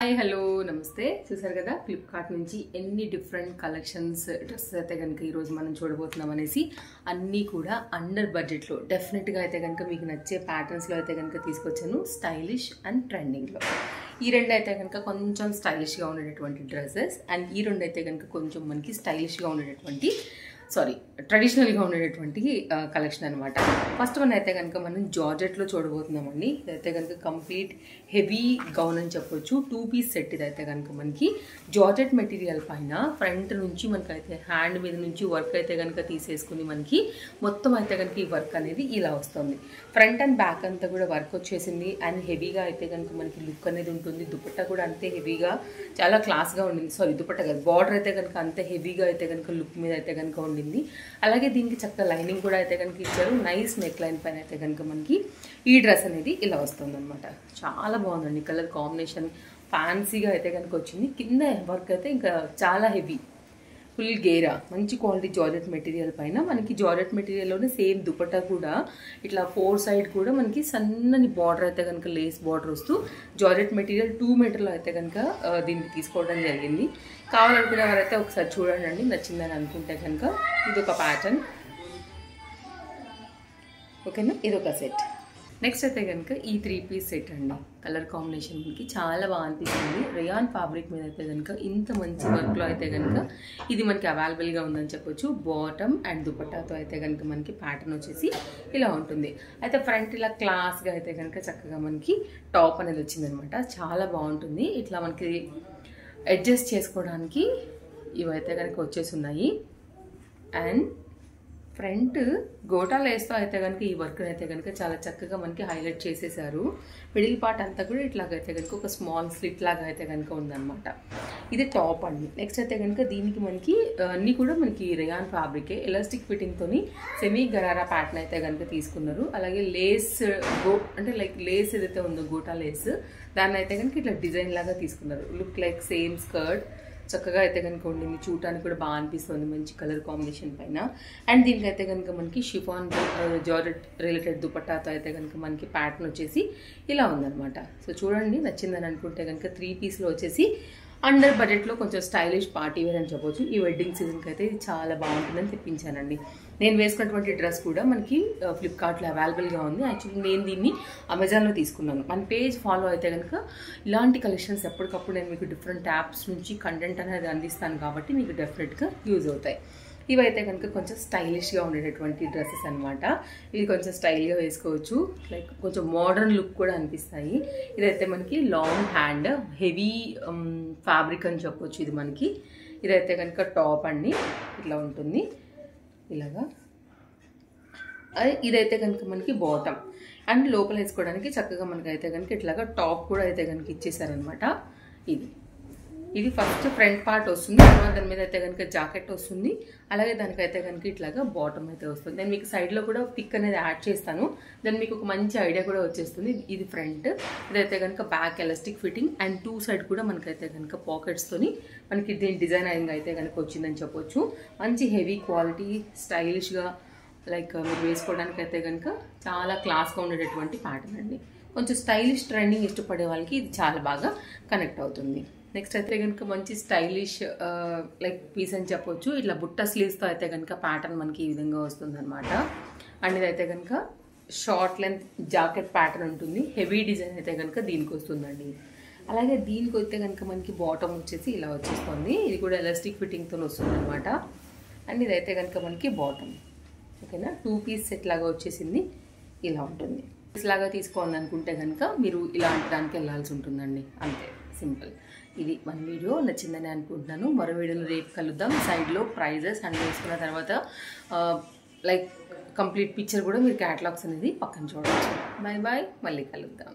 Hi hello నమస్తే చూసారు కదా ఫ్లిప్కార్ట్ నుంచి ఎన్ని డిఫరెంట్ కలెక్షన్స్ డ్రెస్సెస్ అయితే కనుక ఈరోజు మనం చూడబోతున్నాం అనేసి అన్నీ కూడా అండర్ బడ్జెట్లో డెఫినెట్గా అయితే కనుక మీకు నచ్చే ప్యాటర్న్స్లో అయితే కనుక తీసుకొచ్చాను స్టైలిష్ అండ్ ట్రెండింగ్లో ఈ రెండు అయితే కనుక కొంచెం స్టైలిష్గా ఉండేటటువంటి డ్రెస్సెస్ అండ్ ఈ రెండు అయితే కనుక కొంచెం మనకి స్టైలిష్గా ఉండేటటువంటి ట్రెడిషనల్గా ఉండేటటువంటి కలెక్షన్ అనమాట. ఫస్ట్ వన్ అయితే కనుక మనం జార్జెట్లో చూడబోతున్నామండి. ఇదైతే కనుక కంప్లీట్ హెవీ గౌన్ అని చెప్పొచ్చు. 2 పీస్ సెట్ ఇదైతే కనుక మనకి జార్జెట్ మెటీరియల్ పైన ఫ్రంట్ నుంచి మనకైతే హ్యాండ్ మీద నుంచి వర్క్ అయితే కనుక తీసేసుకుని మనకి మొత్తం అయితే కనుక ఈ వర్క్ అనేది ఇలా వస్తుంది. ఫ్రంట్ అండ్ బ్యాక్ అంతా కూడా వర్క్ వచ్చేసింది అండ్ హెవీగా అయితే కనుక మనకి లుక్ అనేది ఉంటుంది. దుపట్టా కూడా అంతే హెవీగా చాలా క్లాస్గా ఉండింది. దుపట్టా కాదు, బార్డర్ అయితే కనుక అంతే హెవీగా అయితే కనుక లుక్ మీద అయితే కనుక ఉండింది. అలాగే దీనికి చక్కగా లైనింగ్ కూడా అయితే కనుక ఇచ్చారు. నైస్ నెక్ లైన్ పైన అయితే కనుక మనకి ఈ డ్రెస్ అనేది ఇలా వస్తుంది అనమాట. చాలా బాగుందండి. కలర్ కాంబినేషన్ ఫ్యాన్సీగా అయితే కనుక వచ్చింది. కింద వర్క్ అయితే ఇంకా చాలా హెవీ ఫుల్ గేరా మంచి క్వాలిటీ జార్జెట్ మెటీరియల్ పైన మనకి జార్జెట్ మెటీరియల్లోనే సేమ్ దుపట్టా కూడా ఇట్లా 4 సైడ్ కూడా మనకి సన్నని బార్డర్ అయితే కనుక లేస్ బార్డర్ వస్తూ జార్జెట్ మెటీరియల్ 2 మీటర్లో అయితే కనుక దీనికి తీసుకోవడం జరిగింది. కావాలనుకునే వారైతే ఒకసారి చూడండి, నచ్చిందని అనుకుంటే కనుక ఇదొక ప్యాటర్న్. ఓకేనా, ఇదొక సెట్. నెక్స్ట్ అయితే కనుక ఈ 3 పీస్ సెట్ అండి. కలర్ కాంబినేషన్ మనకి చాలా బాగా అనిపిస్తుంది. రేయాన్ ఫ్యాబ్రిక్ మీద అయితే కనుక ఇంత మంచి వర్క్లో అయితే కనుక ఇది మనకి అవైలబుల్గా ఉందని చెప్పొచ్చు. బాటమ్ అండ్ దుపట్టాతో అయితే కనుక మనకి ప్యాటర్న్ వచ్చేసి ఇలా ఉంటుంది. అయితే ఫ్రంట్ ఇలా క్లాస్గా అయితే కనుక చక్కగా మనకి టాప్ అనేది వచ్చిందనమాట. చాలా బాగుంటుంది. ఇట్లా మనకి అడ్జస్ట్ చేసుకోవడానికి ఇవైతే కనుక వచ్చేసి ఉన్నాయి. అండ్ ఫ్రంట్ గోటా లేస్తో అయితే కనుక ఈ వర్క్ అయితే కనుక చాలా చక్కగా మనకి హైలైట్ చేసేసారు. మిడిల్ పార్ట్ అంతా కూడా ఇట్లాగైతే కనుక ఒక స్మాల్ స్లిట్ లాగా అయితే కనుక ఉందన్నమాట. ఇది టాప్ అండి. నెక్స్ట్ అయితే కనుక దీనికి మనకి అన్నీ కూడా మనకి రేయాన్ ఫ్యాబ్రికే ఎలాస్టిక్ ఫిట్టింగ్తోని సెమీ గరారా ప్యాటర్న్ అయితే కనుక తీసుకున్నారు. అలాగే లేస్ అంటే లైక్ లేస్ ఏదైతే ఉందో గోటా లేస్ దాన్ని అయితే కనుక ఇట్లా డిజైన్ లాగా తీసుకున్నారు. లుక్ లైక్ సేమ్ స్కర్ట్ చక్కగా అయితే కనుక ఉండింది. చూడటానికి కూడా బాగా అనిపిస్తుంది మంచి కలర్ కాంబినేషన్ పైన. అండ్ దీనికైతే కనుక మనకి షిఫాన్ జార్జెట్ రిలేటెడ్ దుపట్టాతో అయితే కనుక మనకి ప్యాటర్న్ వచ్చేసి ఇలా ఉందన్నమాట. చూడండి, నచ్చిందని అనుకుంటే కనుక 3 పీస్లో వచ్చేసి అండర్ బడ్జెట్లో కొంచెం స్టైలిష్ పార్టీ వేర్ అని చెప్పొచ్చు. ఈ వెడ్డింగ్ సీజన్కి అయితే ఇది చాలా బాగుంటుందని తెప్పించానండి. నేను వేసుకున్నటువంటి డ్రెస్ కూడా మనకి ఫ్లిప్కార్ట్లో అవైలబుల్గా ఉంది. యాక్చువల్లీ నేను దీన్ని అమెజాన్లో తీసుకున్నాను. మన పేజ్ ఫాలో అయితే కనుక ఇలాంటి కలెక్షన్స్ ఎప్పటికప్పుడు నేను మీకు డిఫరెంట్ యాప్స్ నుంచి కంటెంట్ అనేది అందిస్తాను కాబట్టి మీకు డెఫినెట్గా యూజ్ అవుతాయి. ఇవైతే కనుక కొంచెం స్టైలిష్గా ఉండేటటువంటి డ్రెస్సెస్ అనమాట. ఇది కొంచెం స్టైల్గా వేసుకోవచ్చు, లైక్ కొంచెం మోడర్న్ లుక్ కూడా అనిపిస్తాయి. ఇదైతే మనకి లాంగ్ హ్యాండ్ హెవీ ఫ్యాబ్రిక్ అని చెప్పొచ్చు. ఇది మనకి ఇదైతే కనుక టాప్ అండి, ఇట్లా ఉంటుంది ఇలాగా. ఇదైతే కనుక మనకి బాటమ్ అండ్ లోపల వేసుకోవడానికి చక్కగా మనకైతే కనుక ఇట్లాగా టాప్ కూడా అయితే కనుక ఇచ్చేసారనమాట. ఇది ఫస్ట్ ఫ్రంట్ పార్ట్ వస్తుంది, తర్వాత దాని మీద అయితే కనుక జాకెట్ వస్తుంది. అలాగే దానికైతే కనుక ఇట్లాగా బాటమ్ అయితే వస్తుంది. నేను మీకు సైడ్లో కూడా పిక్ అనేది యాడ్ చేస్తాను, దాన్ని మీకు ఒక మంచి ఐడియా కూడా వచ్చేస్తుంది. ఇది ఫ్రంట్, ఇదైతే కనుక back elastic fitting and 2 side కూడా మనకైతే కనుక పాకెట్స్తోని మనకి దీని డిజైనింగ్ అయితే కనుక వచ్చిందని చెప్పొచ్చు. మంచి హెవీ క్వాలిటీ స్టైలిష్గా లైక్ మీరు వేసుకోవడానికి అయితే కనుక చాలా క్లాస్గా ఉండేటటువంటి ప్యాటర్న్ అండి. కొంచెం స్టైలిష్ ట్రెండింగ్ ఇష్టపడే వాళ్ళకి ఇది చాలా బాగా కనెక్ట్ అవుతుంది. నెక్స్ట్ అయితే కనుక మంచి స్టైలిష్ లైక్ పీస్ అని చెప్పొచ్చు. ఇట్లా బుట్ట స్లీవ్స్తో అయితే కనుక ప్యాటర్న్ మనకి ఈ విధంగా వస్తుంది అనమాట. అండ్ ఇదైతే కనుక షార్ట్ లెంత్ జాకెట్ ప్యాటర్న్ ఉంటుంది. హెవీ డిజైన్ అయితే కనుక దీనికి వస్తుందండి. అలాగే దీనికి వస్తే కనుక మనకి బాటమ్ వచ్చేసి ఇలా వచ్చేస్తుంది. ఇది కూడా ఎలాస్టిక్ ఫిట్టింగ్తో వస్తుంది అనమాట. అండ్ ఇదైతే కనుక మనకి బాటమ్. ఓకేనా, 2 పీస్ సెట్ లాగా వచ్చేసింది, ఇలా ఉంటుంది. లాగా తీసుకోవాలనుకుంటే కనుక మీరు ఇలాంటి దానికి వెళ్ళాల్సి ఉంటుందండి, అంతే సింపుల్. ఇది మన వీడియో నచ్చిందని అనుకుంటున్నాను. మరో వీడియోలో రేపు కలుద్దాం. సైడ్లో ప్రైజెస్ అండ్ వేసుకున్న తర్వాత లైక్ కంప్లీట్ పిక్చర్ కూడా మీరు క్యాటలాగ్స్ అనేది పక్కన చూడవచ్చు. బాయ్ బాయ్, మళ్ళీ కలుద్దాం.